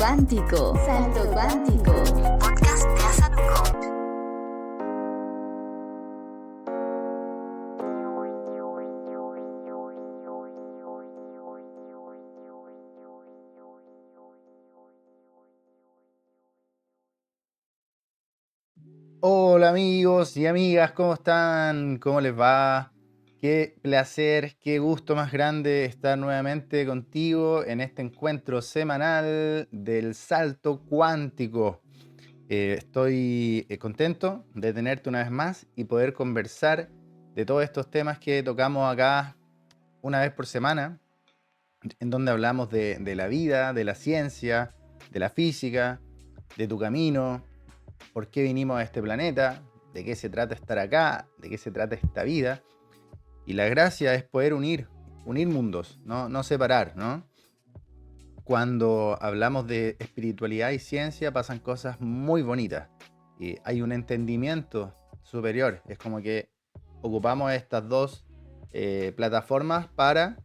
cuántico. Salto cuántico. Podcast de Asad Coach. Hola amigos y amigas, ¿cómo están? ¿Cómo les va? Qué placer, qué gusto más grande estar nuevamente contigo en este encuentro semanal del salto cuántico. Estoy contento de tenerte una vez más y poder conversar de todos estos temas que tocamos acá una vez por semana, en donde hablamos de la vida, de la ciencia, de la física, de tu camino, por qué vinimos a este planeta, de qué se trata estar acá, de qué se trata esta vida. Y la gracia es poder unir mundos, no separar, ¿no? Cuando hablamos de espiritualidad y ciencia pasan cosas muy bonitas. Y hay un entendimiento superior. Es como que ocupamos estas dos plataformas para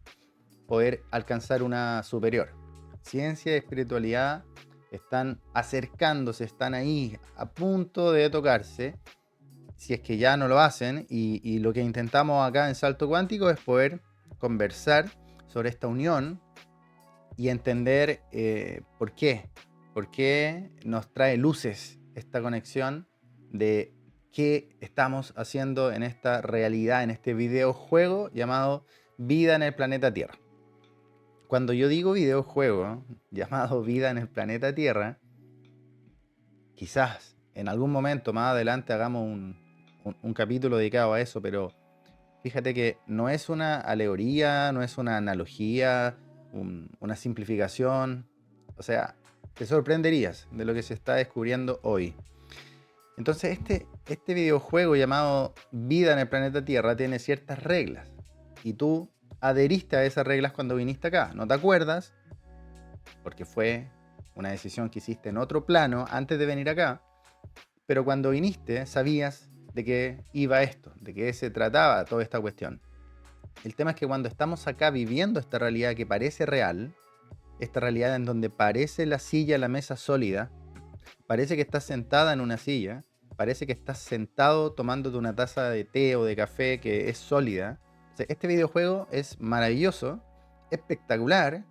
poder alcanzar una superior. Ciencia y espiritualidad están acercándose, están ahí a punto de tocarse, si es que ya no lo hacen, y lo que intentamos acá en Salto Cuántico es poder conversar sobre esta unión y entender por qué nos trae luces esta conexión de qué estamos haciendo en esta realidad, en este videojuego llamado Vida en el Planeta Tierra. Cuando yo digo videojuego llamado Vida en el Planeta Tierra, quizás en algún momento más adelante hagamos un capítulo dedicado a eso, pero fíjate que no es una alegoría, no es una analogía, una simplificación. O sea, te sorprenderías de lo que se está descubriendo hoy. Entonces este videojuego llamado Vida en el Planeta Tierra tiene ciertas reglas. Y tú adheriste a esas reglas cuando viniste acá. ¿No te acuerdas? Porque fue una decisión que hiciste en otro plano antes de venir acá. Pero cuando viniste sabías de qué iba esto, de qué se trataba toda esta cuestión. El tema es que cuando estamos acá viviendo esta realidad que parece real, esta realidad en donde parece la silla, la mesa sólida, parece que estás sentada en una silla, parece que estás sentado tomándote una taza de té o de café que es sólida. O sea, este videojuego es maravilloso, espectacular,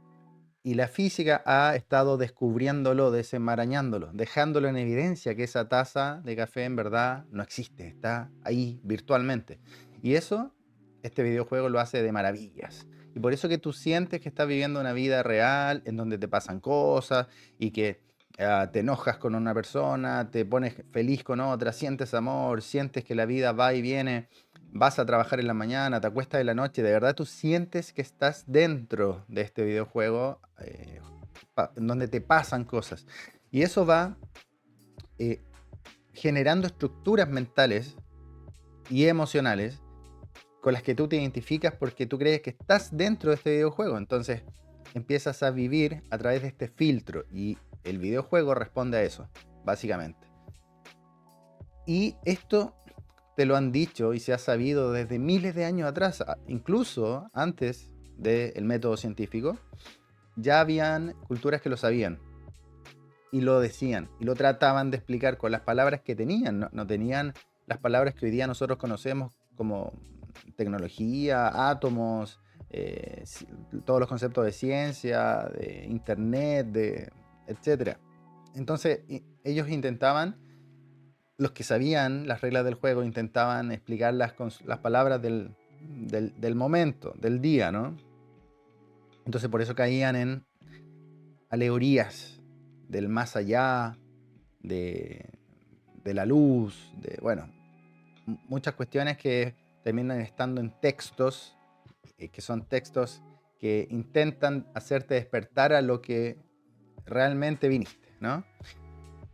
y la física ha estado descubriéndolo, desenmarañándolo, dejándolo en evidencia que esa taza de café en verdad no existe, está ahí virtualmente. Y eso, este videojuego lo hace de maravillas. Y por eso que tú sientes que estás viviendo una vida real, en donde te pasan cosas y que te enojas con una persona, te pones feliz con otra, sientes amor, sientes que la vida va y viene, vas a trabajar en la mañana, te acuestas en la noche, de verdad tú sientes que estás dentro de este videojuego en donde te pasan cosas. Y eso va eh, generando estructuras mentales y emocionales con las que tú te identificas porque tú crees que estás dentro de este videojuego. Entonces empiezas a vivir a través de este filtro y el videojuego responde a eso, básicamente. Y esto te lo han dicho y se ha sabido desde miles de años atrás, incluso antes del método científico. Ya habían culturas que lo sabían y lo decían y lo trataban de explicar con las palabras que tenían. No tenían las palabras que hoy día nosotros conocemos como tecnología, átomos, todos los conceptos de ciencia, de internet, etcétera. Entonces ellos intentaban, los que sabían las reglas del juego, intentaban explicarlas con las palabras del momento, del día, ¿no? Entonces por eso caían en alegorías del más allá, de, de la luz, bueno, muchas cuestiones que terminan estando en textos, que son textos que intentan hacerte despertar a lo que realmente viniste, ¿no?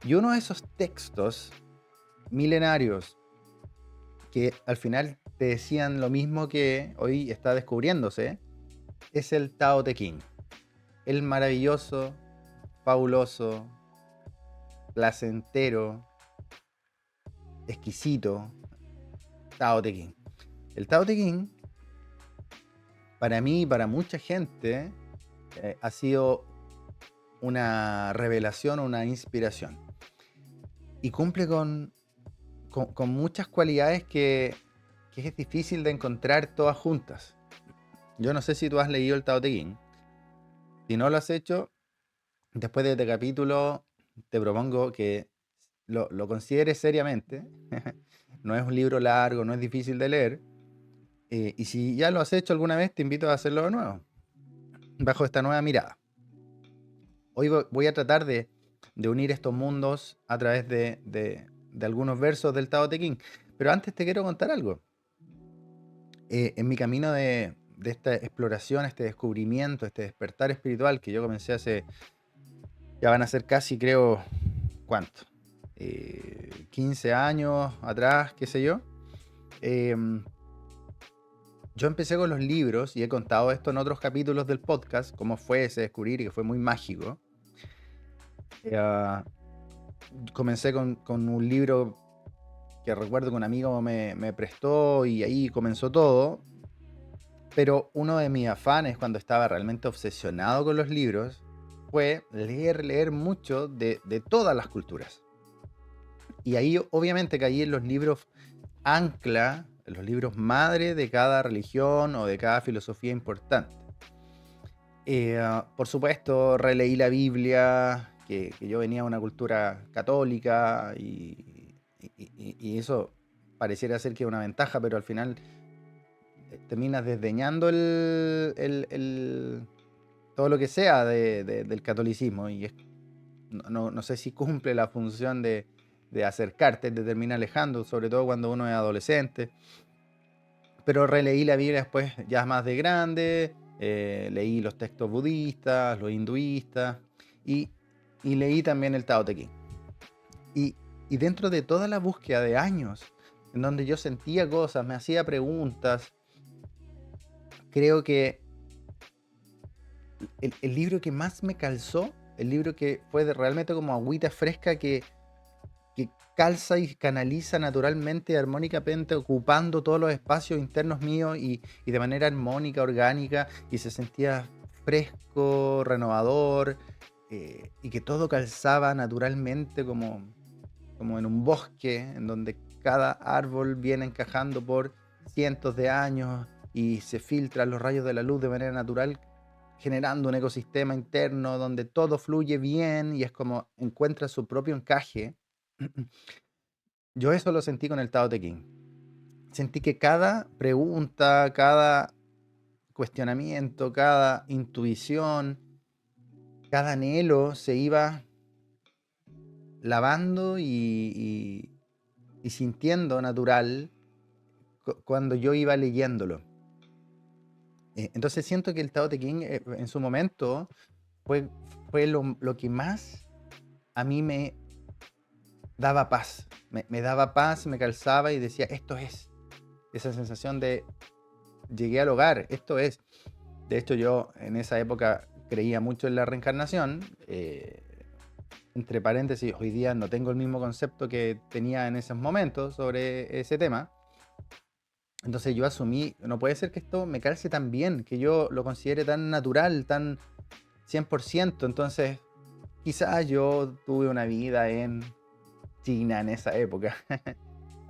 Y uno de esos textos milenarios que al final te decían lo mismo que hoy está descubriéndose, es el Tao Te Ching. El maravilloso, fabuloso, placentero, exquisito Tao Te Ching. El Tao Te Ching, para mí y para mucha gente, ha sido una revelación, una inspiración. Y cumple con muchas cualidades que es difícil de encontrar todas juntas. Yo no sé si tú has leído el Tao Te Ching. Si no lo has hecho, después de este capítulo te propongo que lo consideres seriamente. No es un libro largo, no es difícil de leer. Y si ya lo has hecho alguna vez, te invito a hacerlo de nuevo, bajo esta nueva mirada. Hoy voy a tratar de unir estos mundos a través de algunos versos del Tao Te Ching. Pero antes te quiero contar algo. En mi camino de esta exploración, este descubrimiento, este despertar espiritual que yo comencé hace, ya van a ser casi, creo, ¿cuánto? 15 años atrás, qué sé yo. Yo empecé con los libros y he contado esto en otros capítulos del podcast, cómo fue ese descubrir y que fue muy mágico. Comencé con un libro que recuerdo que un amigo me prestó y ahí comenzó todo. Pero uno de mis afanes cuando estaba realmente obsesionado con los libros fue leer mucho de todas las culturas. Y ahí obviamente caí en los libros ancla, en los libros madre de cada religión o de cada filosofía importante. Por supuesto, releí la Biblia, que yo venía de una cultura católica y eso pareciera ser que es una ventaja, pero al final terminas desdeñando todo lo que sea del catolicismo y no sé si cumple la función de acercarte, te termina alejando, sobre todo cuando uno es adolescente. Pero releí la Biblia después ya más de grande, leí los textos budistas, los hinduistas y leí también el Tao Te Ching. Y dentro de toda la búsqueda de años, en donde yo sentía cosas, me hacía preguntas, creo que el libro que más me calzó, el libro que fue realmente como agüita fresca que calza y canaliza naturalmente, armónicamente, ocupando todos los espacios internos míos y de manera armónica, orgánica, y se sentía fresco, renovador, y que todo calzaba naturalmente como en un bosque, en donde cada árbol viene encajando por cientos de años y se filtran los rayos de la luz de manera natural, generando un ecosistema interno donde todo fluye bien y es como encuentra su propio encaje. Yo eso lo sentí con el Tao Te Ching. Sentí que cada pregunta, cada cuestionamiento, cada intuición, cada anhelo se iba lavando y sintiendo natural cuando yo iba leyéndolo. Entonces siento que el Tao Te Ching en su momento fue lo que más a mí me daba paz. Me daba paz, me calzaba y decía, esto es. Esa sensación de llegué al hogar, esto es. De hecho, yo en esa época creía mucho en la reencarnación. Entre paréntesis, hoy día no tengo el mismo concepto que tenía en esos momentos sobre ese tema. Entonces yo asumí, no puede ser que esto me calce tan bien, que yo lo considere tan natural, tan 100%. Entonces, quizás yo tuve una vida en China en esa época.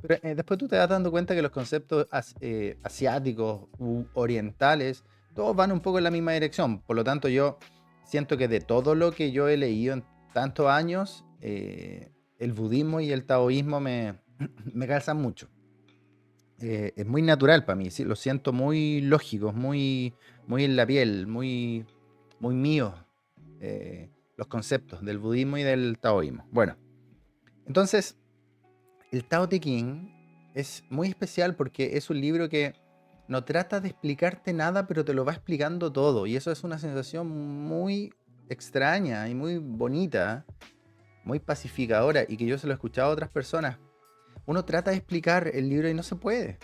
Pero después tú te vas dando cuenta que los conceptos asiáticos u orientales, todos van un poco en la misma dirección. Por lo tanto, yo siento que de todo lo que yo he leído en tantos años, el budismo y el taoísmo me calzan mucho. Es muy natural para mí, ¿sí? Lo siento muy lógicos, muy en la piel, muy mío, los conceptos del budismo y del taoísmo. Bueno, entonces, el Tao Te Ching es muy especial porque es un libro que no trata de explicarte nada, pero te lo va explicando todo. Y eso es una sensación muy extraña y muy bonita, muy pacificadora, y que yo se lo he escuchado a otras personas. Uno trata de explicar el libro y no se puede.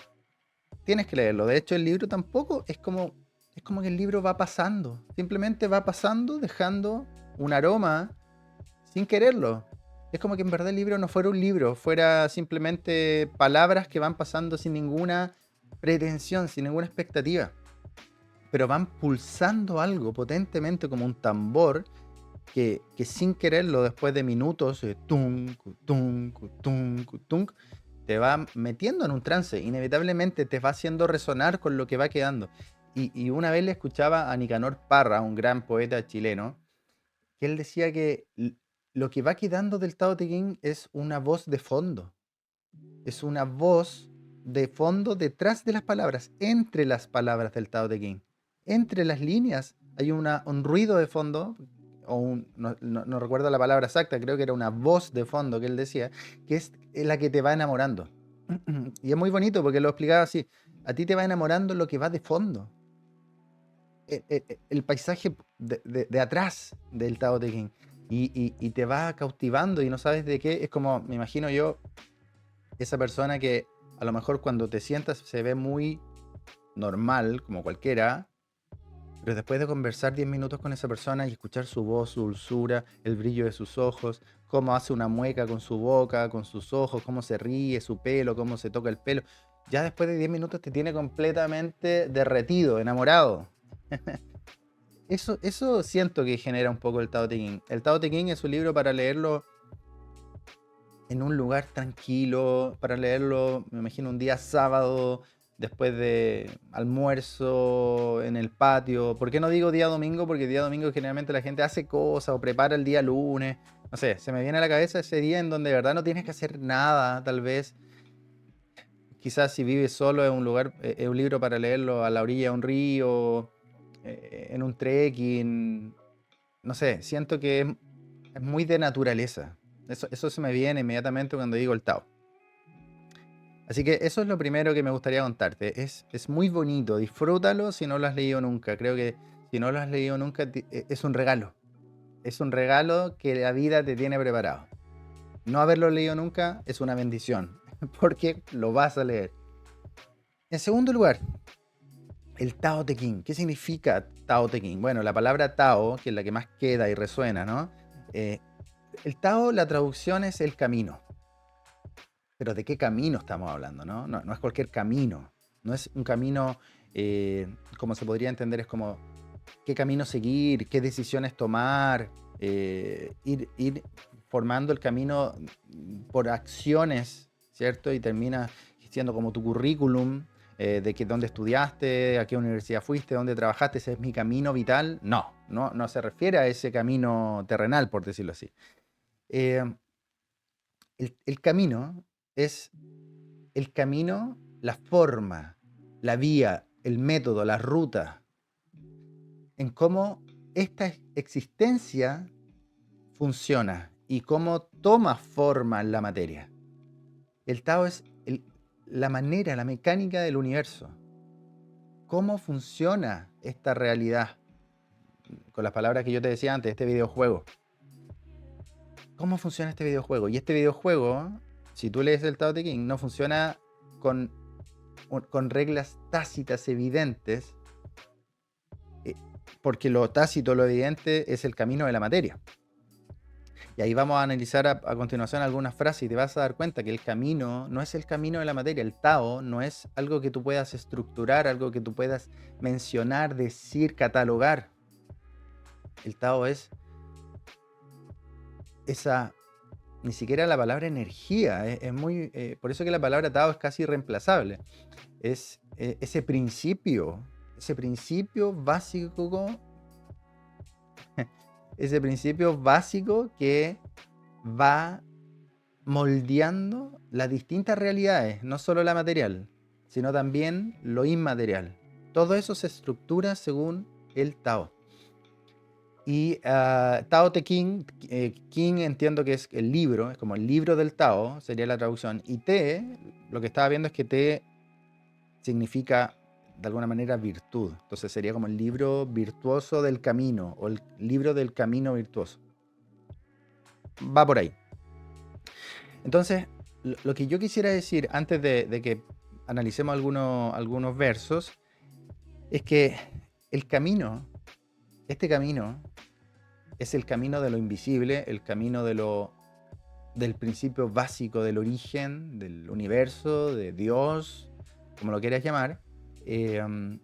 Tienes que leerlo. De hecho, el libro tampoco es como que el libro va pasando. Simplemente va pasando, dejando un aroma sin quererlo. Es como que en verdad el libro no fuera un libro, fuera simplemente palabras que van pasando sin ninguna pretensión, sin ninguna expectativa. Pero van pulsando algo potentemente como un tambor que sin quererlo, después de minutos, tunk, tunk, tunk, tunk, te va metiendo en un trance. Inevitablemente te va haciendo resonar con lo que va quedando. Y una vez le escuchaba a Nicanor Parra, un gran poeta chileno, que él decía que lo que va quedando del Tao Te Ching es una voz de fondo. Es una voz de fondo detrás de las palabras, entre las palabras del Tao Te Ching. Entre las líneas hay un ruido de fondo, no recuerdo la palabra exacta, creo que era una voz de fondo que él decía, que es la que te va enamorando. Y es muy bonito porque lo explicaba así, a ti te va enamorando lo que va de fondo. El paisaje de atrás del Tao Te Ching. Y te va cautivando y no sabes de qué. Es como, me imagino yo, esa persona que a lo mejor cuando te sientas se ve muy normal, como cualquiera, pero después de conversar 10 minutos con esa persona y escuchar su voz, su dulzura, el brillo de sus ojos, cómo hace una mueca con su boca, con sus ojos, cómo se ríe, su pelo, cómo se toca el pelo, ya después de 10 minutos te tiene completamente derretido, enamorado. Eso siento que genera un poco el Tao Te Ching. El Tao Te Ching es un libro para leerlo en un lugar tranquilo, para leerlo, me imagino, un día sábado, después de almuerzo, en el patio. ¿Por qué no digo día domingo? Porque día domingo generalmente la gente hace cosas o prepara el día lunes. No sé, se me viene a la cabeza ese día en donde de verdad no tienes que hacer nada, tal vez. Quizás si vives solo es un lugar, es un libro para leerlo a la orilla de un río, en un trekking. No sé, siento que es muy de naturaleza. Eso se me viene inmediatamente cuando digo el Tao. Así que eso es lo primero que me gustaría contarte. Es muy bonito, disfrútalo si no lo has leído nunca. Creo que si no lo has leído nunca es un regalo. Es un regalo que la vida te tiene preparado. No haberlo leído nunca es una bendición, porque lo vas a leer. En segundo lugar, el Tao Te Ching. ¿Qué significa Tao Te Ching? Bueno, la palabra Tao, que es la que más queda y resuena, ¿no? El Tao, la traducción es el camino. Pero ¿de qué camino estamos hablando? No es cualquier camino. No es un camino, como se podría entender, es como qué camino seguir, qué decisiones tomar, ir formando el camino por acciones, ¿cierto? Y termina siendo como tu currículum, de que dónde estudiaste, a qué universidad fuiste, dónde trabajaste, ese es mi camino vital. No se refiere a ese camino terrenal, por decirlo así. Eh, el camino es el camino, la forma, la vía, el método, la ruta, en cómo esta existencia funciona y cómo toma forma en la materia. El Tao es la manera, la mecánica del universo. Cómo funciona esta realidad, con las palabras que yo te decía antes, este videojuego. ¿Cómo funciona este videojuego? Y este videojuego, si tú lees el Tao Te Ching, no funciona con reglas tácitas evidentes, porque lo tácito, lo evidente, es el camino de la materia. Y ahí vamos a analizar a continuación algunas frases y te vas a dar cuenta que el camino no es el camino de la materia. El Tao no es algo que tú puedas estructurar, algo que tú puedas mencionar, decir, catalogar. El Tao es esa, ni siquiera la palabra energía, es muy, por eso que la palabra Tao es casi irreemplazable. Es ese principio básico, ese principio básico que va moldeando las distintas realidades, no solo la material, sino también lo inmaterial. Todo eso se estructura según el Tao. Y Tao Te Ching, King entiendo que es el libro, es como el libro del Tao, sería la traducción. Y Te, lo que estaba viendo es que Te significa de alguna manera virtud. Entonces sería como el libro virtuoso del camino o el libro del camino virtuoso. Va por ahí. Entonces, lo que yo quisiera decir antes de que analicemos algunos versos, es que el camino, este camino, es el camino de lo invisible, el camino del principio básico del origen, del universo, de Dios, como lo quieras llamar.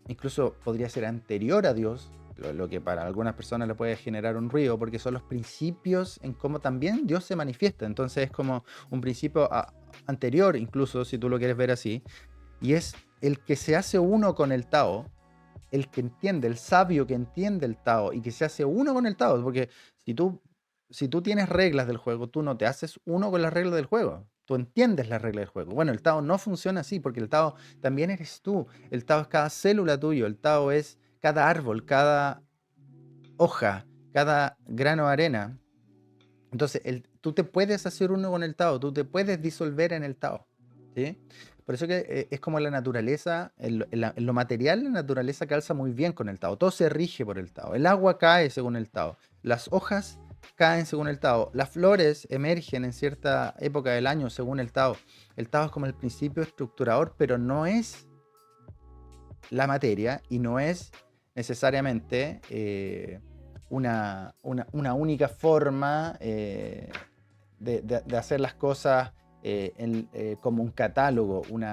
Incluso podría ser anterior a Dios, lo que para algunas personas le puede generar un ruido, porque son los principios en cómo también Dios se manifiesta. Entonces es como un principio anterior, incluso si tú lo quieres ver así, y es el que se hace uno con el Tao, el que entiende, el sabio que entiende el Tao y que se hace uno con el Tao, porque si tú tienes reglas del juego, tú no te haces uno con las reglas del juego. Tú entiendes las reglas del juego. Bueno, el Tao no funciona así, porque el Tao también eres tú. El Tao es cada célula tuyo. El Tao es cada árbol, cada hoja, cada grano de arena. Entonces, tú te puedes hacer uno con el Tao, tú te puedes disolver en el Tao. ¿Sí? Por eso que es como la naturaleza, en lo material, la naturaleza calza muy bien con el Tao. Todo se rige por el Tao. El agua cae según el Tao. Las hojas caen según el Tao. Las flores emergen en cierta época del año según el Tao. El Tao es como el principio estructurador, pero no es la materia y no es necesariamente una única forma de hacer las cosas como un catálogo, un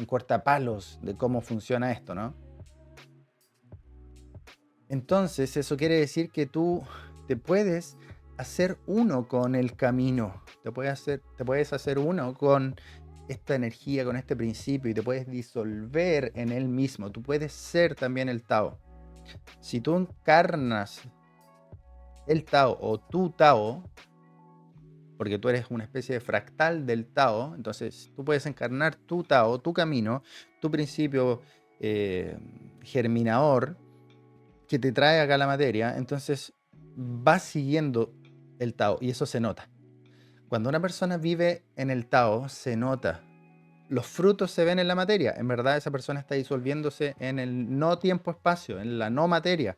cortapalos de cómo funciona esto, ¿no? Entonces, eso quiere decir que tú te puedes hacer uno con el camino, te puedes hacer uno con esta energía, con este principio, y te puedes disolver en él mismo. Tú puedes ser también el Tao. Si tú encarnas el Tao o tu Tao, porque tú eres una especie de fractal del Tao, entonces tú puedes encarnar tu Tao, tu camino, tu principio germinador que te trae acá la materia, entonces vas siguiendo el Tao y eso se nota. Cuando una persona vive en el Tao, se nota. Los frutos se ven en la materia. En verdad, esa persona está disolviéndose en el no tiempo-espacio, en la no materia.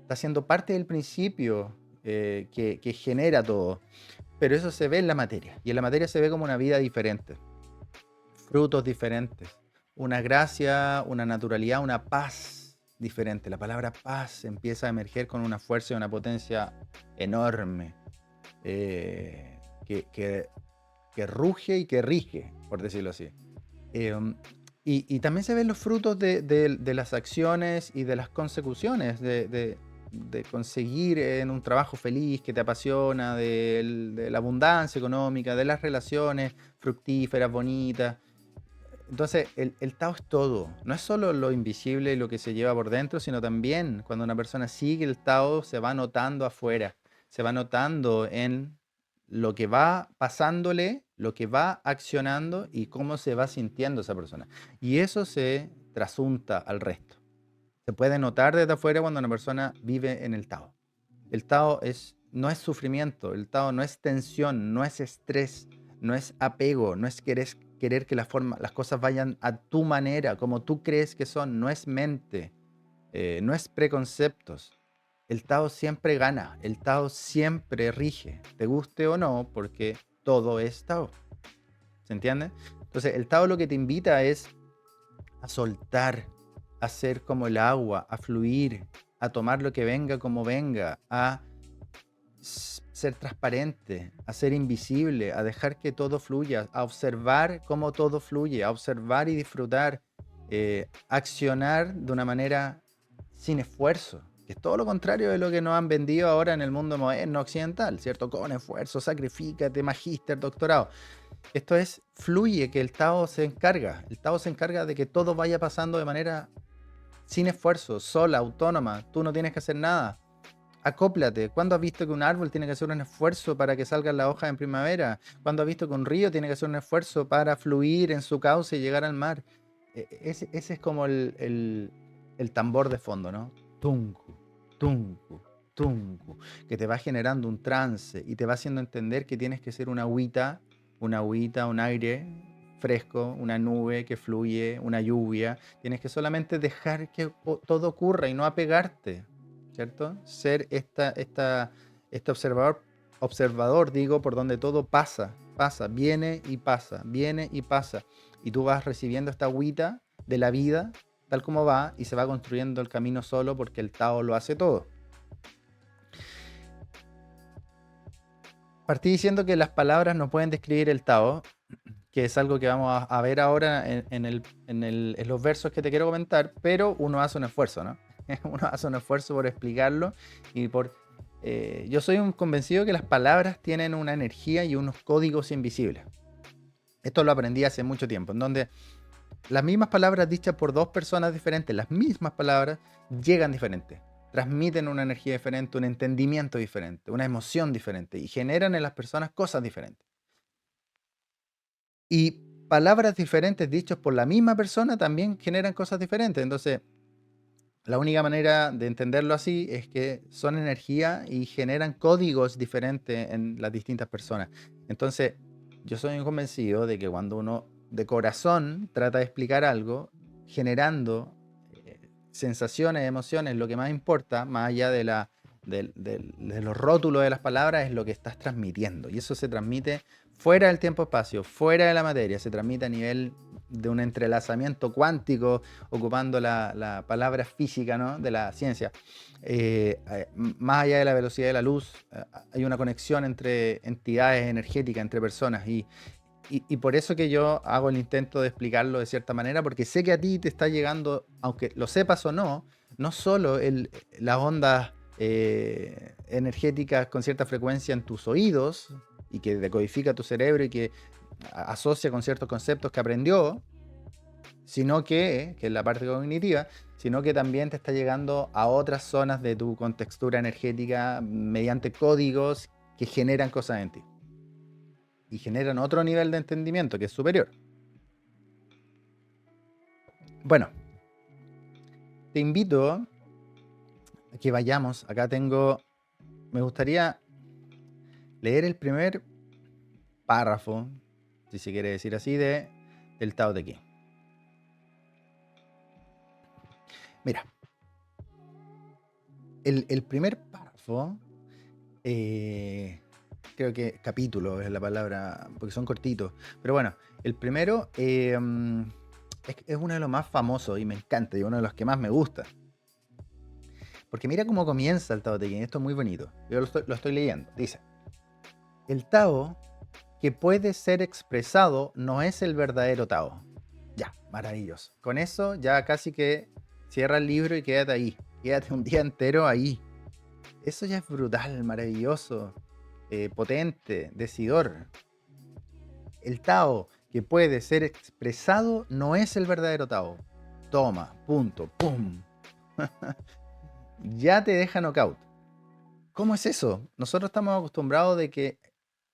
Está siendo parte del principio que genera todo. Pero eso se ve en la materia. Y en la materia se ve como una vida diferente. Frutos diferentes. Una gracia, una naturalidad, una paz diferente. La palabra paz empieza a emerger con una fuerza y una potencia enorme. Que ruge y que rige, por decirlo así. Y también se ven los frutos de las acciones y de las consecuciones, de conseguir en un trabajo feliz que te apasiona, de la abundancia económica, de las relaciones fructíferas, bonitas. Entonces, el Tao es todo. No es solo lo invisible y lo que se lleva por dentro, sino también cuando una persona sigue el Tao, se va notando afuera, se va notando en lo que va pasándole, lo que va accionando y cómo se va sintiendo esa persona. Y eso se trasunta al resto. Se puede notar desde afuera cuando una persona vive en el Tao. El Tao no es sufrimiento, el Tao no es tensión, no es estrés, no es apego, no es querer que las cosas vayan a tu manera, como tú crees que son, no es mente, no es preconceptos. El Tao siempre gana, el Tao siempre rige, te guste o no, porque todo es Tao. ¿Se entiende? Entonces, el Tao lo que te invita es a soltar, a ser como el agua, a fluir, a tomar lo que venga como venga, a ser transparente, a ser invisible, a dejar que todo fluya, a observar cómo todo fluye, a observar y disfrutar, accionar de una manera sin esfuerzo, que es todo lo contrario de lo que nos han vendido ahora en el mundo moderno occidental, ¿cierto? Con esfuerzo, sacrifícate, magíster, doctorado. Esto es, fluye, que el Tao se encarga. El Tao se encarga de que todo vaya pasando de manera sin esfuerzo, sola, autónoma. Tú no tienes que hacer nada. Acóplate. ¿Cuándo has visto que un árbol tiene que hacer un esfuerzo para que salgan las hojas en primavera? ¿Cuándo has visto que un río tiene que hacer un esfuerzo para fluir en su cauce y llegar al mar? Ese es como el tambor de fondo, ¿no? Tunku, tunku, tunku, que te va generando un trance y te va haciendo entender que tienes que ser una agüita, un aire fresco, una nube que fluye, una lluvia. Tienes que solamente dejar que todo ocurra y no apegarte, ¿cierto? Ser este observador, digo, por donde todo pasa, viene y pasa, viene y pasa. Y tú vas recibiendo esta agüita de la vida, tal como va, y se va construyendo el camino solo porque el Tao lo hace todo. Partí diciendo que las palabras no pueden describir el Tao, que es algo que vamos a ver ahora en los versos que te quiero comentar, pero uno hace un esfuerzo, ¿no? uno hace un esfuerzo por explicarlo y yo soy un convencido que las palabras tienen una energía y unos códigos invisibles. Esto lo aprendí hace mucho tiempo, en donde las mismas palabras dichas por dos personas diferentes, las mismas palabras, llegan diferentes, transmiten una energía diferente, un entendimiento diferente, una emoción diferente y generan en las personas cosas diferentes. Y palabras diferentes dichas por la misma persona también generan cosas diferentes. Entonces, la única manera de entenderlo así es que son energía y generan códigos diferentes en las distintas personas. Entonces, yo soy convencido de que cuando uno de corazón trata de explicar algo, generando sensaciones, emociones, lo que más importa, más allá de los rótulos de las palabras, es lo que estás transmitiendo. Y eso se transmite fuera del tiempo-espacio, fuera de la materia, se transmite a nivel de un entrelazamiento cuántico, ocupando la palabra física, ¿no?, de la ciencia. Más allá de la velocidad de la luz, hay una conexión entre entidades energéticas, entre personas, y por eso que yo hago el intento de explicarlo de cierta manera, porque sé que a ti te está llegando, aunque lo sepas o no, no solo las ondas energéticas con cierta frecuencia en tus oídos, y que decodifica tu cerebro y que asocia con ciertos conceptos que aprendió, sino que es la parte cognitiva, sino que también te está llegando a otras zonas de tu contextura energética mediante códigos que generan cosas en ti. Y generan otro nivel de entendimiento que es superior. Bueno, te invito a que vayamos. Acá me gustaría leer el primer párrafo, si se quiere decir así, del Tao Te Ching. Mira, el primer párrafo, creo que capítulo es la palabra, porque son cortitos, pero bueno, el primero es uno de los más famosos y me encanta, y uno de los que más me gusta. Porque mira cómo comienza el Tao Te Ching, esto es muy bonito. Yo lo estoy leyendo. Dice: el Tao que puede ser expresado no es el verdadero Tao. Ya, maravilloso. Con eso ya casi que cierra el libro y quédate ahí. Quédate un día entero ahí. Eso ya es brutal, maravilloso, potente, decidor. El Tao que puede ser expresado no es el verdadero Tao. Toma, punto, pum. Ya te deja knockout. ¿Cómo es eso? Nosotros estamos acostumbrados de que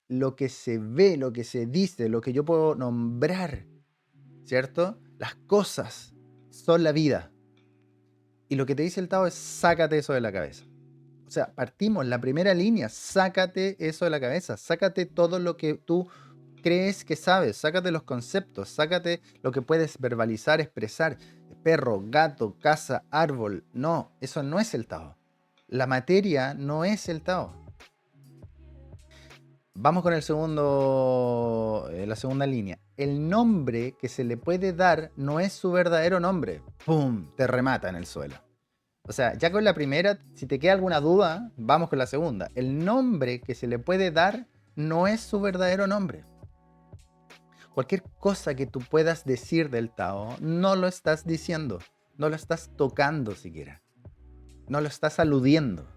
lo que se ve, lo que se dice, lo que yo puedo nombrar, ¿cierto? Las cosas son la vida. Y lo que te dice el Tao es: sácate eso de la cabeza. O sea, partimos, la primera línea: sácate eso de la cabeza, sácate todo lo que tú crees que sabes, sácate los conceptos, sácate lo que puedes verbalizar, expresar. Perro, gato, casa, árbol. No, eso no es el Tao. La materia no es el Tao. Vamos con la segunda línea. El nombre que se le puede dar no es su verdadero nombre. ¡Pum! Te remata en el suelo. O sea, ya con la primera, si te queda alguna duda, vamos con la segunda. El nombre que se le puede dar no es su verdadero nombre. Cualquier cosa que tú puedas decir del Tao, no lo estás diciendo. No lo estás tocando siquiera. No lo estás aludiendo.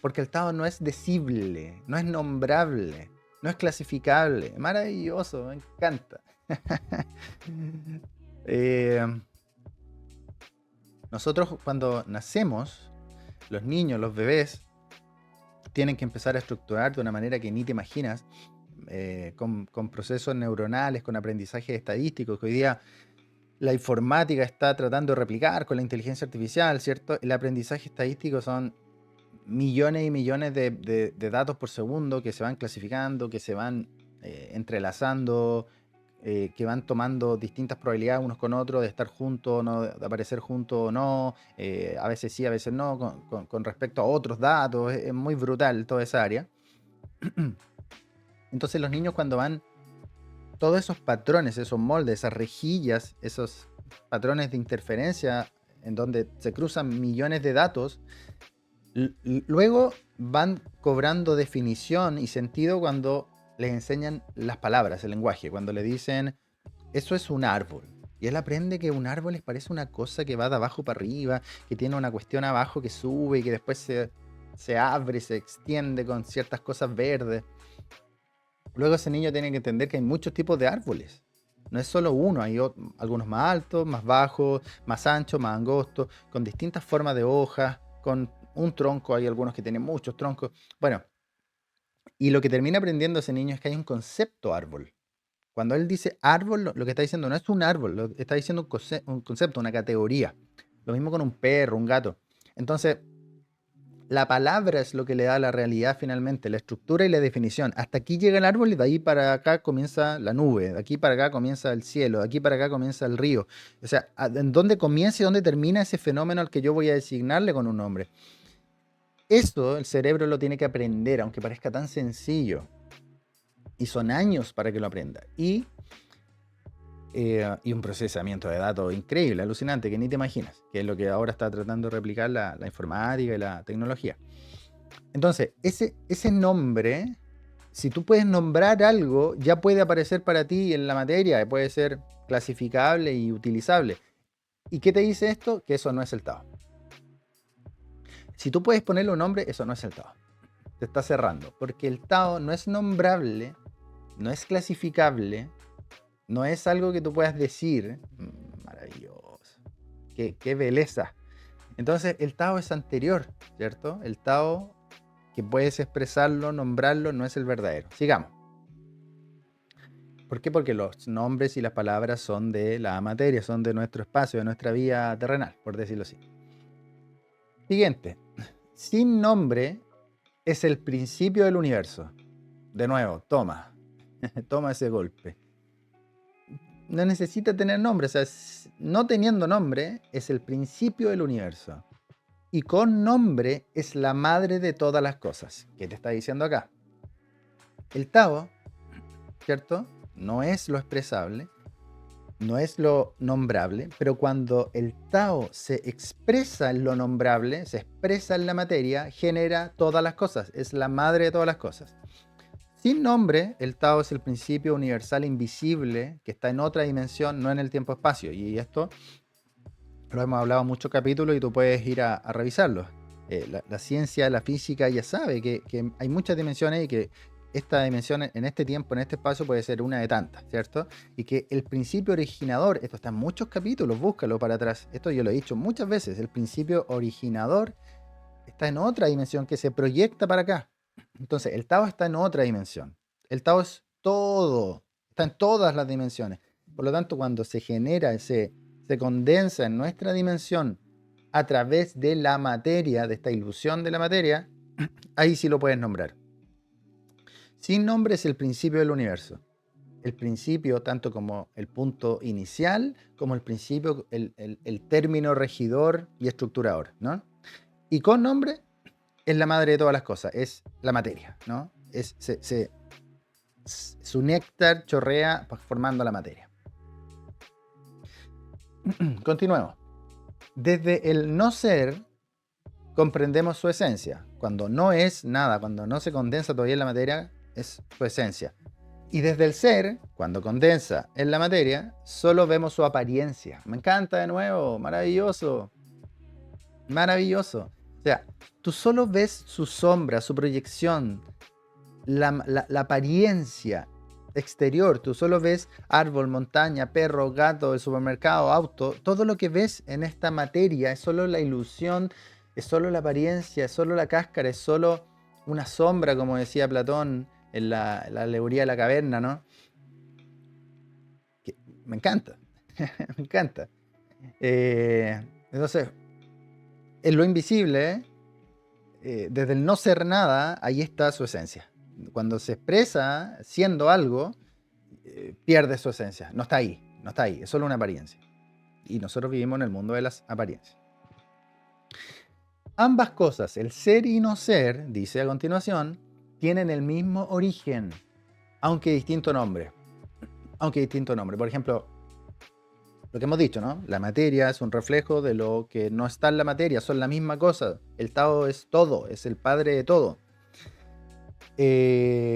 Porque el Tao no es decible, no es nombrable, no es clasificable. Maravilloso, me encanta. Nosotros cuando nacemos, los niños, los bebés, tienen que empezar a estructurar de una manera que ni te imaginas, con procesos neuronales, con aprendizaje estadístico, que hoy día la informática está tratando de replicar con la inteligencia artificial, ¿cierto? El aprendizaje estadístico son millones y millones de datos por segundo que se van clasificando, que se van entrelazando, que van tomando distintas probabilidades unos con otros de estar juntos, no, de aparecer juntos o no, a veces sí, a veces no, con respecto a otros datos. Es muy brutal toda esa área. Entonces los niños, cuando van todos esos patrones, esos moldes, esas rejillas, esos patrones de interferencia en donde se cruzan millones de datos, luego van cobrando definición y sentido cuando les enseñan las palabras, el lenguaje, cuando le dicen: eso es un árbol. Y él aprende que un árbol les parece una cosa que va de abajo para arriba, que tiene una cuestión abajo que sube y que después se abre, se extiende con ciertas cosas verdes. Luego ese niño tiene que entender que hay muchos tipos de árboles. No es solo uno, hay algunos más altos, más bajos, más anchos, más angostos, con distintas formas de hojas, con un tronco, hay algunos que tienen muchos troncos. Bueno, y lo que termina aprendiendo ese niño es que hay un concepto árbol. Cuando él dice árbol, lo que está diciendo no es un árbol, está diciendo un concepto, una categoría. Lo mismo con un perro, un gato. Entonces, la palabra es lo que le da la realidad finalmente, la estructura y la definición. Hasta aquí llega el árbol y de ahí para acá comienza la nube, de aquí para acá comienza el cielo, de aquí para acá comienza el río. O sea, en dónde comienza y dónde termina ese fenómeno al que yo voy a designarle con un nombre. Esto el cerebro lo tiene que aprender, aunque parezca tan sencillo. Y son años para que lo aprenda. Y un procesamiento de datos increíble, alucinante, que ni te imaginas, que es lo que ahora está tratando de replicar la informática y la tecnología. Entonces, ese nombre, si tú puedes nombrar algo, ya puede aparecer para ti en la materia, puede ser clasificable y utilizable. ¿Y qué te dice esto? Que eso no es el Tao. Si tú puedes ponerle un nombre, eso no es el Tao. Te está cerrando, porque el Tao no es nombrable, no es clasificable, no es algo que tú puedas decir. Maravilloso. Qué belleza. Entonces, el Tao es anterior, ¿cierto? El Tao que puedes expresarlo, nombrarlo, no es el verdadero. Sigamos. ¿Por qué? Porque los nombres y las palabras son de la materia, son de nuestro espacio, de nuestra vía terrenal, por decirlo así. Siguiente. Sin nombre es el principio del universo. De nuevo, toma ese golpe. No necesita tener nombre, o sea, no teniendo nombre es el principio del universo. Y con nombre es la madre de todas las cosas. ¿Qué te está diciendo acá? El Tao, ¿cierto? No es lo expresable, no es lo nombrable, pero cuando el Tao se expresa en lo nombrable, se expresa en la materia, genera todas las cosas, es la madre de todas las cosas. Sin nombre, el Tao es el principio universal invisible que está en otra dimensión, no en el tiempo-espacio. Y esto lo hemos hablado en muchos capítulos y tú puedes ir a revisarlos. La ciencia, la física ya sabe que hay muchas dimensiones y que esta dimensión en este tiempo, en este espacio, puede ser una de tantas, ¿cierto? Y que el principio originador, esto está en muchos capítulos, búscalo para atrás. Esto yo lo he dicho muchas veces, el principio originador está en otra dimensión que se proyecta para acá. Entonces, el Tao está en otra dimensión. El Tao es todo, está en todas las dimensiones. Por lo tanto, cuando se genera, se condensa en nuestra dimensión a través de la materia, de esta ilusión de la materia, ahí sí lo puedes nombrar. Sin nombre es el principio del universo. El principio, tanto como el punto inicial, como el principio, el término regidor y estructurador, ¿no? Y con nombre es la madre de todas las cosas, es la materia, ¿no? Su néctar chorrea formando la materia. Continuemos. Desde el no ser comprendemos su esencia. Cuando no es nada, cuando no se condensa todavía en la materia, es su esencia. Y desde el ser, cuando condensa en la materia, solo vemos su apariencia. Me encanta de nuevo, maravilloso. Maravilloso. O sea, tú solo ves su sombra, su proyección, la apariencia exterior. Tú solo ves árbol, montaña, perro, gato, el supermercado, auto. Todo lo que ves en esta materia es solo la ilusión, es solo la apariencia, es solo la cáscara, es solo una sombra, como decía Platón en la alegoría de la caverna, ¿no? Que me encanta, me encanta. Entonces, en lo invisible, desde el no ser nada, ahí está su esencia. Cuando se expresa siendo algo, pierde su esencia. No está ahí, es solo una apariencia. Y nosotros vivimos en el mundo de las apariencias. Ambas cosas, el ser y no ser, dice a continuación, tienen el mismo origen, aunque distinto nombre. Por ejemplo, lo que hemos dicho, ¿no? La materia es un reflejo de lo que no está en la materia, son la misma cosa. El Tao es todo, es el padre de todo.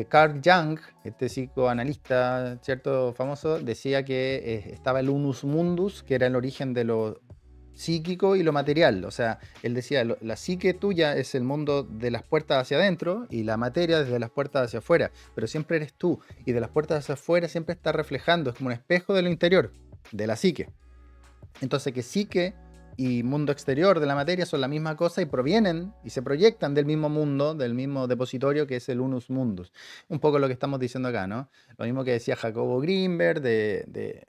Carl Jung, este psicoanalista, ¿cierto? Famoso, decía que estaba el unus mundus, que era el origen de lo psíquico y lo material. O sea, él decía, la psique tuya es el mundo de las puertas hacia adentro y la materia desde las puertas hacia afuera, pero siempre eres tú, y de las puertas hacia afuera siempre está reflejando, es como un espejo de lo interior, de la psique. Entonces, que psique y mundo exterior de la materia son la misma cosa y provienen y se proyectan del mismo mundo, del mismo depositorio que es el unus mundus. Un poco lo que estamos diciendo acá, ¿no? Lo mismo que decía Jacobo Grinberg de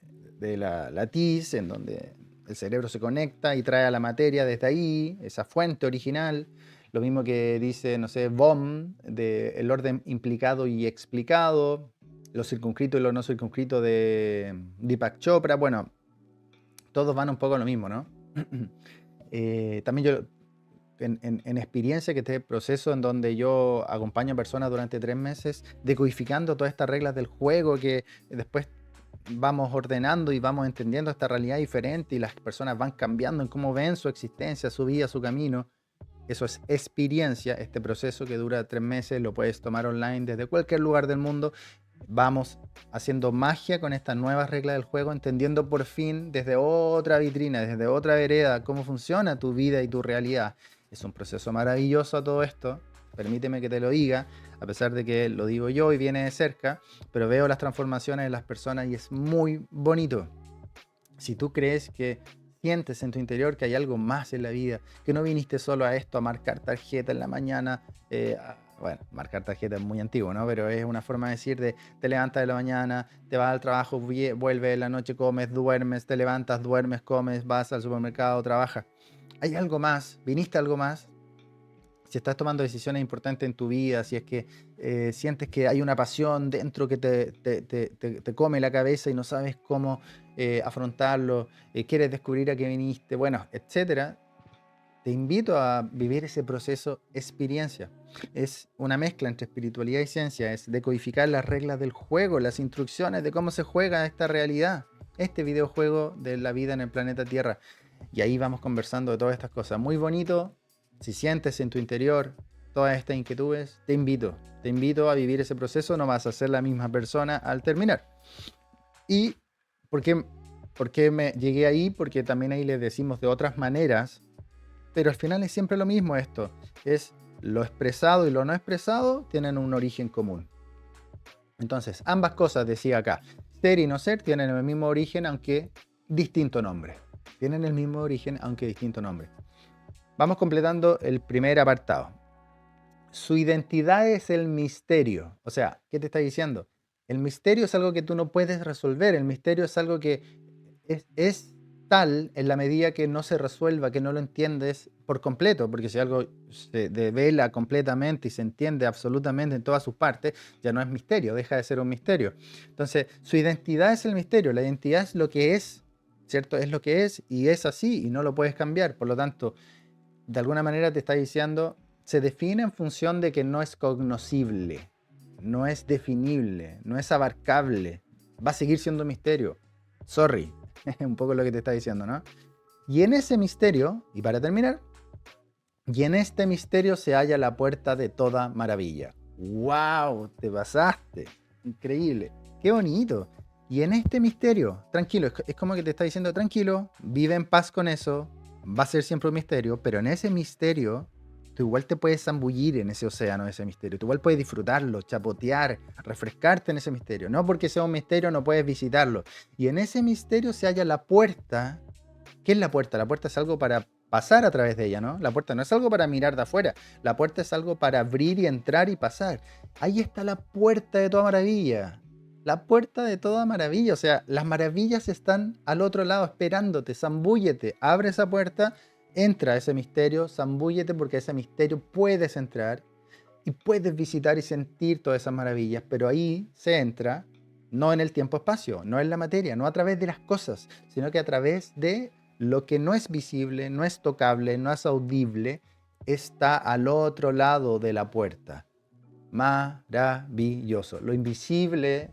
la TIS, en donde el cerebro se conecta y trae a la materia desde ahí, esa fuente original. Lo mismo que dice, no sé, Bohm, del orden implicado y explicado, lo circunscrito y lo no circunscrito de Deepak Chopra. Bueno, todos van un poco a lo mismo, ¿no? También yo, en experiencia, que este proceso en donde yo acompaño a personas durante 3 meses, decodificando todas estas reglas del juego que después vamos ordenando y vamos entendiendo esta realidad diferente y las personas van cambiando en cómo ven su existencia, su vida, su camino. Eso es experiencia, este proceso que dura 3 meses, lo puedes tomar online desde cualquier lugar del mundo. Vamos haciendo magia con estas nuevas reglas del juego, entendiendo por fin desde otra vitrina, desde otra vereda, cómo funciona tu vida y tu realidad. Es un proceso maravilloso a todo esto, permíteme que te lo diga, a pesar de que lo digo yo y viene de cerca, pero veo las transformaciones en las personas y es muy bonito. Si tú crees que sientes en tu interior que hay algo más en la vida, que no viniste solo a esto, a marcar tarjeta en la mañana, bueno, marcar tarjeta es muy antiguo, ¿no? Pero es una forma de decir de te levantas de la mañana, te vas al trabajo, vuelves en la noche, comes, duermes, te levantas, duermes, comes, vas al supermercado, trabajas. Hay algo más, viniste a algo más. Si estás tomando decisiones importantes en tu vida, si es que sientes que hay una pasión dentro que te come la cabeza y no sabes cómo afrontarlo, quieres descubrir a qué viniste, bueno, etcétera, te invito a vivir ese proceso experiencia. Es una mezcla entre espiritualidad y ciencia, es decodificar las reglas del juego, las instrucciones de cómo se juega esta realidad, este videojuego de la vida en el planeta Tierra. Y ahí vamos conversando de todas estas cosas. Muy bonito. Si sientes en tu interior todas estas inquietudes, te invito a vivir ese proceso. No vas a ser la misma persona al terminar. ¿Y por qué me llegué ahí? Porque también ahí les decimos de otras maneras, pero al final es siempre lo mismo esto. Es lo expresado y lo no expresado tienen un origen común. Entonces, ambas cosas, decía acá, ser y no ser tienen el mismo origen, aunque distinto nombre. Tienen el mismo origen, aunque distinto nombre. Vamos completando el primer apartado. Su identidad es el misterio. O sea, ¿qué te está diciendo? El misterio es algo que tú no puedes resolver. El misterio es algo que es tal en la medida que no se resuelva, que no lo entiendes por completo, porque si algo se devela completamente y se entiende absolutamente en todas sus partes, ya no es misterio, deja de ser un misterio. Entonces, su identidad es el misterio, la identidad es lo que es, ¿cierto? Es lo que es y es así y no lo puedes cambiar. Por lo tanto, de alguna manera te está diciendo, se define en función de que no es cognoscible, no es definible, no es abarcable, va a seguir siendo misterio. Sorry, un poco lo que te está diciendo, ¿no? Y en ese misterio, y para terminar, y en este misterio se halla la puerta de toda maravilla. ¡Wow! Te pasaste. Increíble. ¡Qué bonito! Y en este misterio, tranquilo, es como que te está diciendo, tranquilo, vive en paz con eso, va a ser siempre un misterio, pero en ese misterio, tú igual te puedes zambullir en ese océano de ese misterio, tú igual puedes disfrutarlo, chapotear, refrescarte en ese misterio. No porque sea un misterio no puedes visitarlo. Y en ese misterio se halla la puerta. ¿Qué es la puerta? La puerta es algo para pasar a través de ella, ¿no? La puerta no es algo para mirar de afuera, la puerta es algo para abrir y entrar y pasar. Ahí está la puerta de toda maravilla. La puerta de toda maravilla, o sea, las maravillas están al otro lado esperándote, zambúllete, abre esa puerta, entra a ese misterio, zambúllete porque a ese misterio puedes entrar y puedes visitar y sentir todas esas maravillas, pero ahí se entra no en el tiempo-espacio, no en la materia, no a través de las cosas, sino que a través de lo que no es visible, no es tocable, no es audible, está al otro lado de la puerta. Maravilloso. Lo invisible,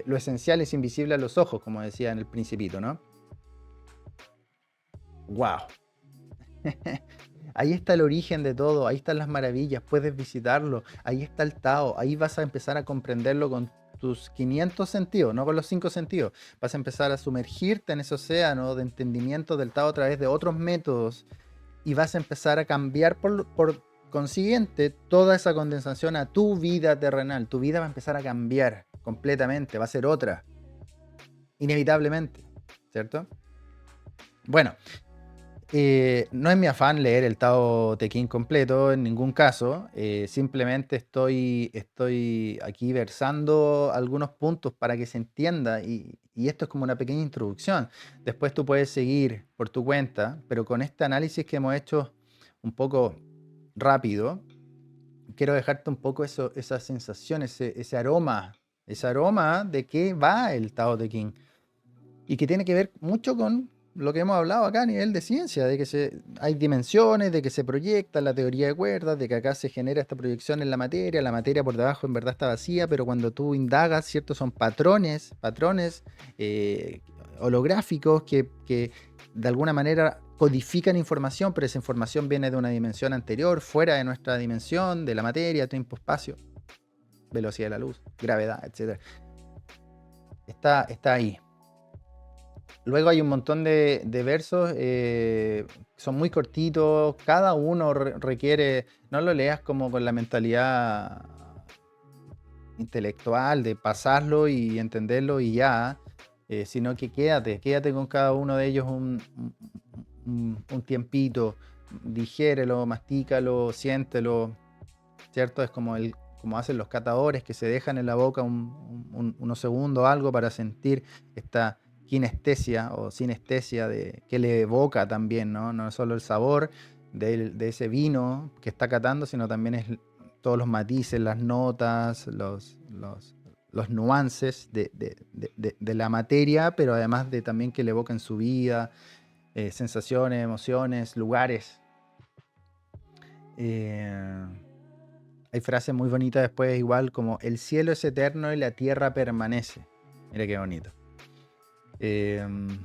lo esencial es invisible a los ojos, como decía en el Principito, ¿no? ¡Wow! Ahí está el origen de todo, ahí están las maravillas, puedes visitarlo, ahí está el Tao, ahí vas a empezar a comprenderlo con tus 500 sentidos, no con los 5 sentidos. Vas a empezar a sumergirte en ese océano de entendimiento del Tao a través de otros métodos y vas a empezar a cambiar por consiguiente toda esa condensación a tu vida terrenal. Tu vida va a empezar a cambiar completamente, va a ser otra, inevitablemente, ¿cierto? Bueno, no es mi afán leer el Tao Te Ching completo en ningún caso. Simplemente estoy aquí versando algunos puntos para que se entienda y esto es como una pequeña introducción. Después tú puedes seguir por tu cuenta, pero con este análisis que hemos hecho un poco rápido, quiero dejarte un poco esa sensación, ese aroma de qué va el Tao Te Ching y que tiene que ver mucho con lo que hemos hablado acá a nivel de ciencia, de que hay dimensiones, de que se proyecta la teoría de cuerdas, de que acá se genera esta proyección en la materia por debajo en verdad está vacía, pero cuando tú indagas, ¿cierto? Son patrones eh, holográficos que de alguna manera codifican información, pero esa información viene de una dimensión anterior, fuera de nuestra dimensión, de la materia, tiempo, espacio, velocidad de la luz, gravedad, etc. Está ahí. Luego hay un montón de versos, son muy cortitos, cada uno requiere, no lo leas como con la mentalidad intelectual de pasarlo y entenderlo y ya, sino que quédate con cada uno de ellos un tiempito, digérelo, mastícalo, siéntelo, ¿cierto? Es como hacen los catadores que se dejan en la boca unos segundos algo para sentir esta kinestesia o sinestesia que le evoca también, ¿no? No es solo el sabor de ese vino que está catando, sino también es todos los matices, las notas, los nuances de la materia, pero además también que le evoca en su vida, sensaciones, emociones, lugares. Hay frases muy bonitas después, igual como el cielo es eterno y la tierra permanece. Mira qué bonito. El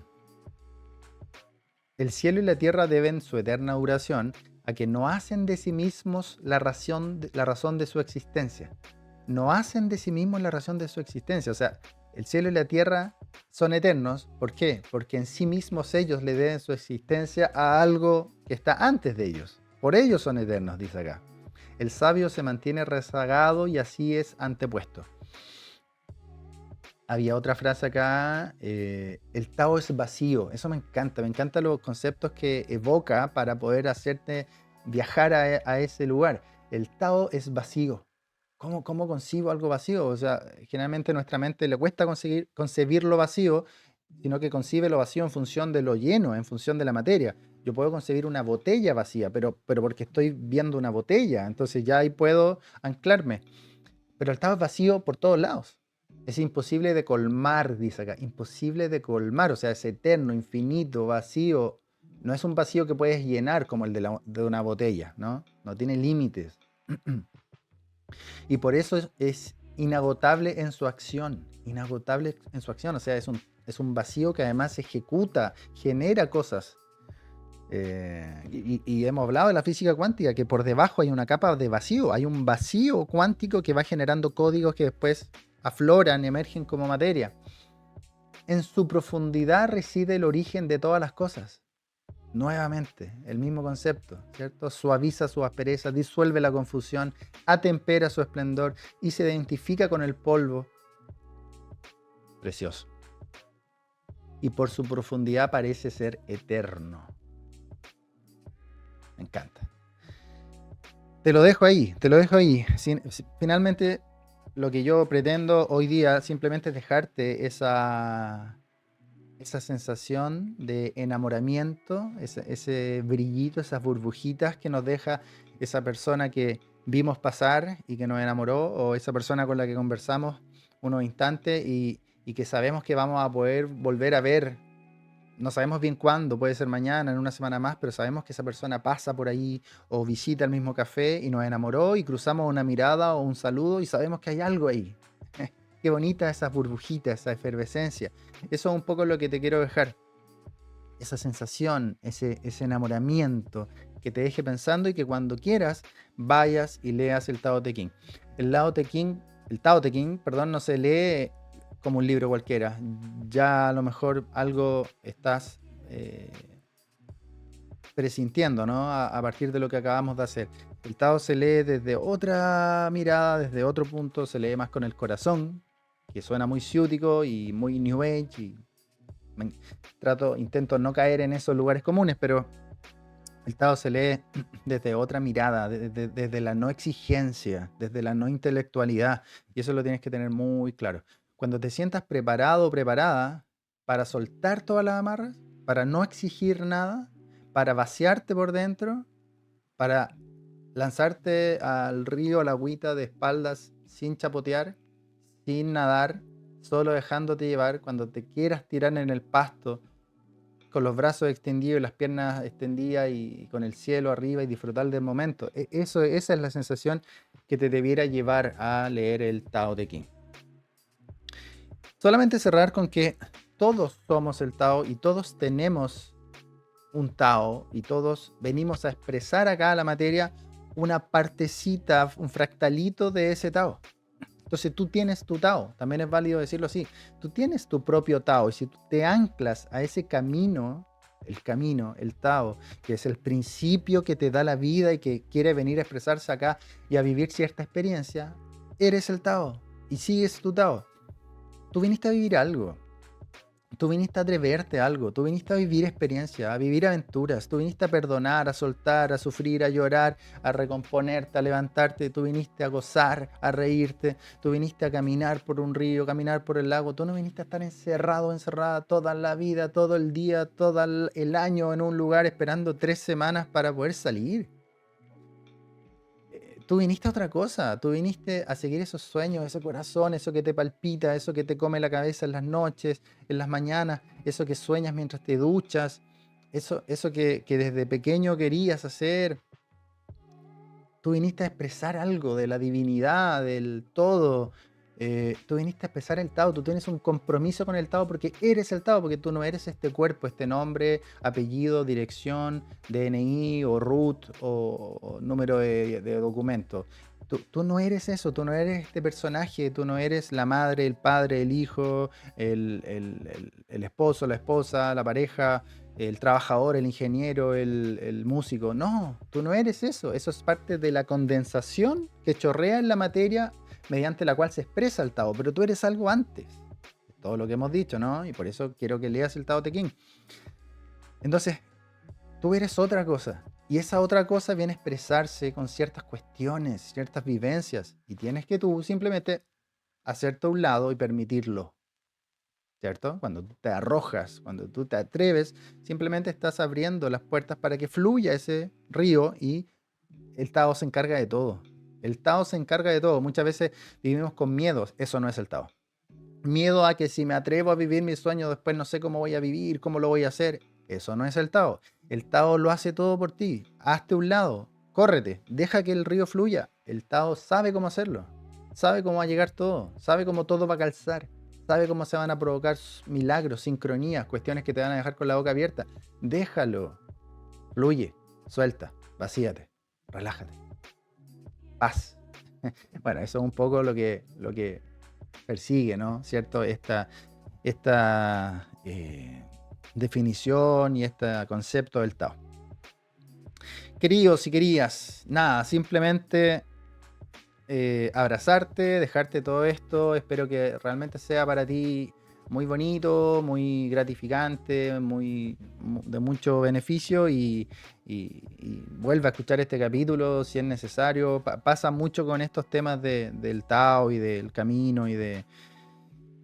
cielo y la tierra deben su eterna duración a que no hacen de sí mismos la razón de su existencia. No hacen de sí mismos la razón de su existencia. O sea, el cielo y la tierra son eternos. ¿Por qué? Porque en sí mismos ellos le deben su existencia a algo que está antes de ellos. Por ellos son eternos, dice acá. El sabio se mantiene rezagado y así es antepuesto. Había otra frase acá, el Tao es vacío. Eso me encantan los conceptos que evoca para poder hacerte viajar a ese lugar. El Tao es vacío. ¿Cómo concibo algo vacío? O sea, generalmente a nuestra mente le cuesta concebir lo vacío, sino que concibe lo vacío en función de lo lleno, en función de la materia. Yo puedo concebir una botella vacía, pero porque estoy viendo una botella, entonces ya ahí puedo anclarme. Pero el Tao es vacío por todos lados. Es imposible de colmar, dice acá. Imposible de colmar, o sea, es eterno, infinito, vacío. No es un vacío que puedes llenar como el de una botella, ¿no? No tiene límites. Y por eso es inagotable en su acción. Inagotable en su acción. O sea, es un vacío que además ejecuta, genera cosas. Y hemos hablado de la física cuántica, que por debajo hay una capa de vacío. Hay un vacío cuántico que va generando códigos que después afloran, emergen como materia. En su profundidad reside el origen de todas las cosas. Nuevamente, el mismo concepto, ¿cierto? Suaviza su aspereza, disuelve la confusión, atempera su esplendor y se identifica con el polvo. Precioso. Y por su profundidad parece ser eterno. Me encanta. Te lo dejo ahí. Finalmente, lo que yo pretendo hoy día simplemente es dejarte esa sensación de enamoramiento, ese brillito, esas burbujitas que nos deja esa persona que vimos pasar y que nos enamoró, o esa persona con la que conversamos unos instantes y que sabemos que vamos a poder volver a ver. No sabemos bien cuándo, puede ser mañana, en una semana más, pero sabemos que esa persona pasa por ahí o visita el mismo café y nos enamoró y cruzamos una mirada o un saludo y sabemos que hay algo ahí. Qué bonita esa burbujita, esa efervescencia. Eso es un poco lo que te quiero dejar. esa sensación, ese enamoramiento que te deje pensando y que cuando quieras vayas y leas el Tao Te Ching. El Tao Te Ching, perdón, no se lee como un libro cualquiera. Ya a lo mejor algo estás presintiendo, ¿no? A partir de lo que acabamos de hacer. El Tao se lee desde otra mirada, desde otro punto, se lee más con el corazón, que suena muy ciútico y muy New Age. Y intento no caer en esos lugares comunes, pero el Tao se lee desde otra mirada, desde la no exigencia, desde la no intelectualidad. Y eso lo tienes que tener muy claro. Cuando te sientas preparado o preparada para soltar todas las amarras, para no exigir nada, para vaciarte por dentro, para lanzarte al río, a la agüita de espaldas, sin chapotear, sin nadar, solo dejándote llevar, cuando te quieras tirar en el pasto, con los brazos extendidos y las piernas extendidas y con el cielo arriba y disfrutar del momento. Esa es la sensación que te debiera llevar a leer el Tao Te Ching. Solamente cerrar con que todos somos el Tao y todos tenemos un Tao y todos venimos a expresar acá a la materia una partecita, un fractalito de ese Tao. Entonces tú tienes tu Tao, también es válido decirlo así, tú tienes tu propio Tao y si tú te anclas a ese camino, el Tao, que es el principio que te da la vida y que quiere venir a expresarse acá y a vivir cierta experiencia, eres el Tao y sigues tu Tao. Tú viniste a vivir algo. Tú viniste a atreverte a algo, tú viniste a vivir experiencia, a vivir aventuras, tú viniste a perdonar, a soltar, a sufrir, a llorar, a recomponerte, a levantarte, tú viniste a gozar, a reírte, tú viniste a caminar por un río, caminar por el lago, tú no viniste a estar encerrado, encerrada toda la vida, todo el día, todo el año en un lugar esperando 3 semanas para poder salir. Tú viniste a otra cosa, tú viniste a seguir esos sueños, ese corazón, eso que te palpita, eso que te come la cabeza en las noches, en las mañanas, eso que sueñas mientras te duchas, eso que desde pequeño querías hacer. Tú viniste a expresar algo de la divinidad, del todo. Tú viniste a expresar el Tao, tú tienes un compromiso con el Tao porque eres el Tao, porque tú no eres este cuerpo, este nombre, apellido, dirección, DNI o RUT o número de documento. Tú no eres eso, tú no eres este personaje, tú no eres la madre, el padre, el hijo, el esposo, la esposa, la pareja, el trabajador, el ingeniero, el músico. No, tú no eres eso. Eso es parte de la condensación que chorrea en la materia mediante la cual se expresa el Tao. Pero tú eres algo antes. Todo lo que hemos dicho, ¿no? Y por eso quiero que leas el Tao Te Ching. Entonces, tú eres otra cosa. Y esa otra cosa viene a expresarse con ciertas cuestiones, ciertas vivencias. Y tienes que tú simplemente hacerte a un lado y permitirlo. ¿Cierto? Cuando tú te arrojas, cuando tú te atreves, simplemente estás abriendo las puertas para que fluya ese río y el Tao se encarga de todo. El Tao se encarga de todo. Muchas veces vivimos con miedos. Eso no es el Tao. Miedo a que si me atrevo a vivir mi sueño, después no sé cómo voy a vivir, cómo lo voy a hacer. Eso no es el Tao. El Tao lo hace todo por ti. Hazte un lado, córrete, deja que el río fluya. El Tao sabe cómo hacerlo. Sabe cómo va a llegar todo. Sabe cómo todo va a calzar. Sabe cómo se van a provocar milagros, sincronías, cuestiones que te van a dejar con la boca abierta. Déjalo. Fluye, suelta, vacíate, relájate. Paz. Bueno, eso es un poco lo que persigue, ¿no? ¿Cierto? Esta definición y este concepto del Tao. Queridos y queridas, nada, simplemente abrazarte, dejarte todo esto. Espero que realmente sea para ti muy bonito, muy gratificante, de mucho beneficio y vuelve a escuchar este capítulo si es necesario. Pasa mucho con estos temas del Tao y del camino y de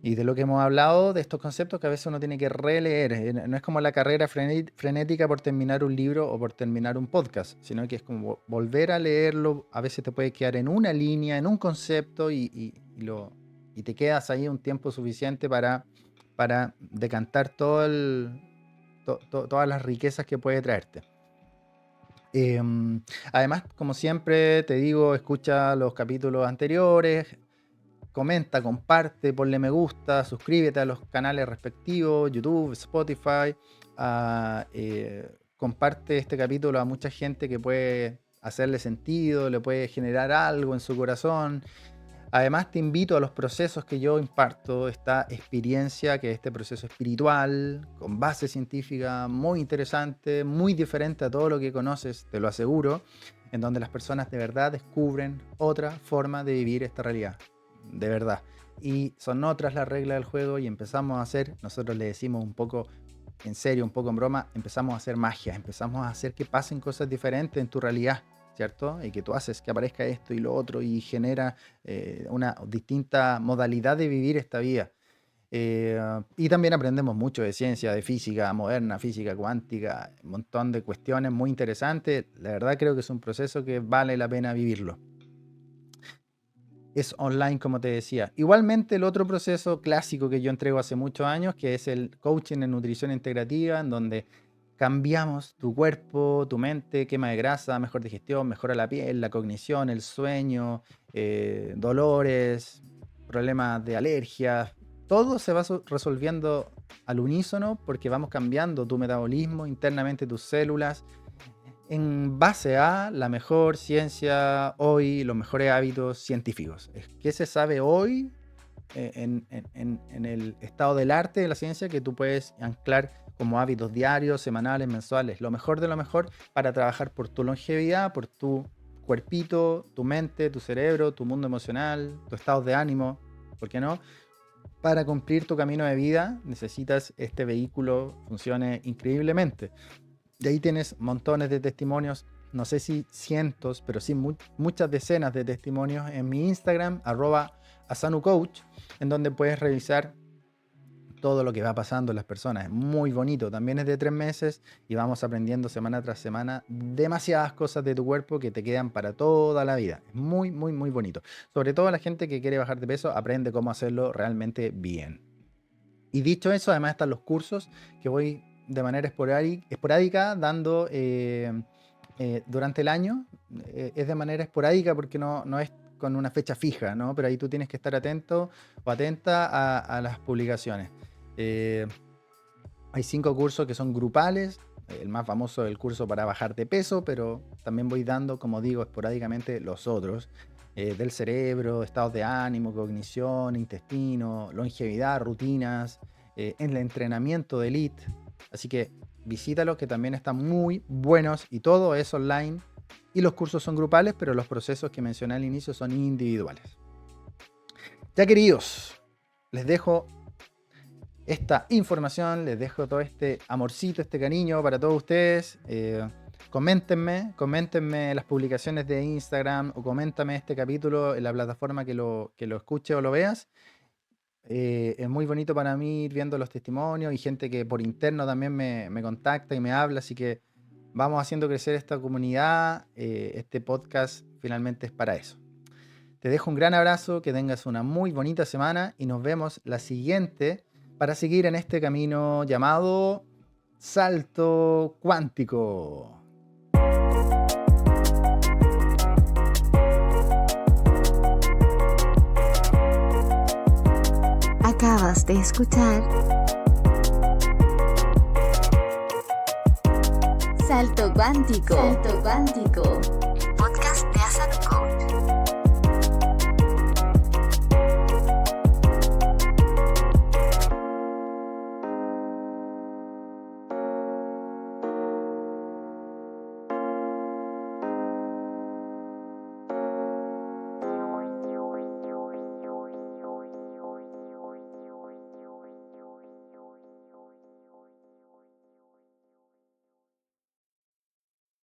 lo que hemos hablado, de estos conceptos que a veces uno tiene que releer. No es como la carrera frenética por terminar un libro o por terminar un podcast, sino que es como volver a leerlo. A veces te puede quedar en una línea, en un concepto y te quedas ahí un tiempo suficiente para decantar todas las riquezas que puede traerte. Además, como siempre, te digo, escucha los capítulos anteriores. comenta, comparte, ponle me gusta, suscríbete a los canales respectivos, YouTube, Spotify. Comparte este capítulo a mucha gente que puede hacerle sentido, le puede generar algo en su corazón. Además, te invito a los procesos que yo imparto, esta experiencia, que es este proceso espiritual, con base científica, muy interesante, muy diferente a todo lo que conoces, te lo aseguro, en donde las personas de verdad descubren otra forma de vivir esta realidad, de verdad. Y son otras las reglas del juego y empezamos a hacer, nosotros le decimos un poco en serio, un poco en broma, empezamos a hacer magia, empezamos a hacer que pasen cosas diferentes en tu realidad, ¿cierto? Y que tú haces que aparezca esto y lo otro y genera una distinta modalidad de vivir esta vida. Y también aprendemos mucho de ciencia, de física moderna, física cuántica, un montón de cuestiones muy interesantes. La verdad creo que es un proceso que vale la pena vivirlo. Es online, como te decía. Igualmente el otro proceso clásico que yo entrego hace muchos años, que es el coaching en nutrición integrativa, en donde cambiamos tu cuerpo, tu mente, quema de grasa, mejor digestión, mejora la piel, la cognición, el sueño, dolores, problemas de alergias. Todo se va resolviendo al unísono porque vamos cambiando tu metabolismo, internamente tus células, en base a la mejor ciencia hoy, los mejores hábitos científicos. ¿Qué se sabe hoy en el estado del arte de la ciencia que tú puedes anclar como hábitos diarios, semanales, mensuales? Lo mejor de lo mejor para trabajar por tu longevidad, por tu cuerpito, tu mente, tu cerebro, tu mundo emocional, tu estado de ánimo, ¿por qué no? Para cumplir tu camino de vida necesitas este vehículo funcione increíblemente. De ahí tienes montones de testimonios, no sé si cientos, pero sí muchas decenas de testimonios en mi Instagram, @asanucoach, en donde puedes revisar todo lo que va pasando en las personas. Es muy bonito, también es de 3 meses y vamos aprendiendo semana tras semana demasiadas cosas de tu cuerpo que te quedan para toda la vida. Es muy, muy, muy bonito. Sobre todo la gente que quiere bajar de peso, aprende cómo hacerlo realmente bien. Y dicho eso, además están los cursos que voy de manera esporádica dando durante el año. Es de manera esporádica porque no es con una fecha fija, ¿no? Pero ahí tú tienes que estar atento o atenta a las publicaciones. Hay 5 cursos que son grupales. El más famoso es el curso para bajar de peso, pero también voy dando, como digo, esporádicamente los otros. Del cerebro, estados de ánimo, cognición, intestino, longevidad, rutinas, en el entrenamiento de elite. Así que visítalos, que también están muy buenos y todo es online. Y los cursos son grupales, pero los procesos que mencioné al inicio son individuales. Ya, queridos, les dejo esta información, les dejo todo este amorcito, este cariño para todos ustedes. Coméntenme las publicaciones de Instagram o coméntame este capítulo en la plataforma que lo escuche o lo veas. Es muy bonito para mí ir viendo los testimonios y gente que por interno también me contacta y me habla, así que vamos haciendo crecer esta comunidad. Este podcast finalmente es para eso. Te dejo un gran abrazo, que tengas una muy bonita semana y nos vemos la siguiente para seguir en este camino llamado Salto Cuántico. Acabas de escuchar Salto Cuántico. Salto Cuántico.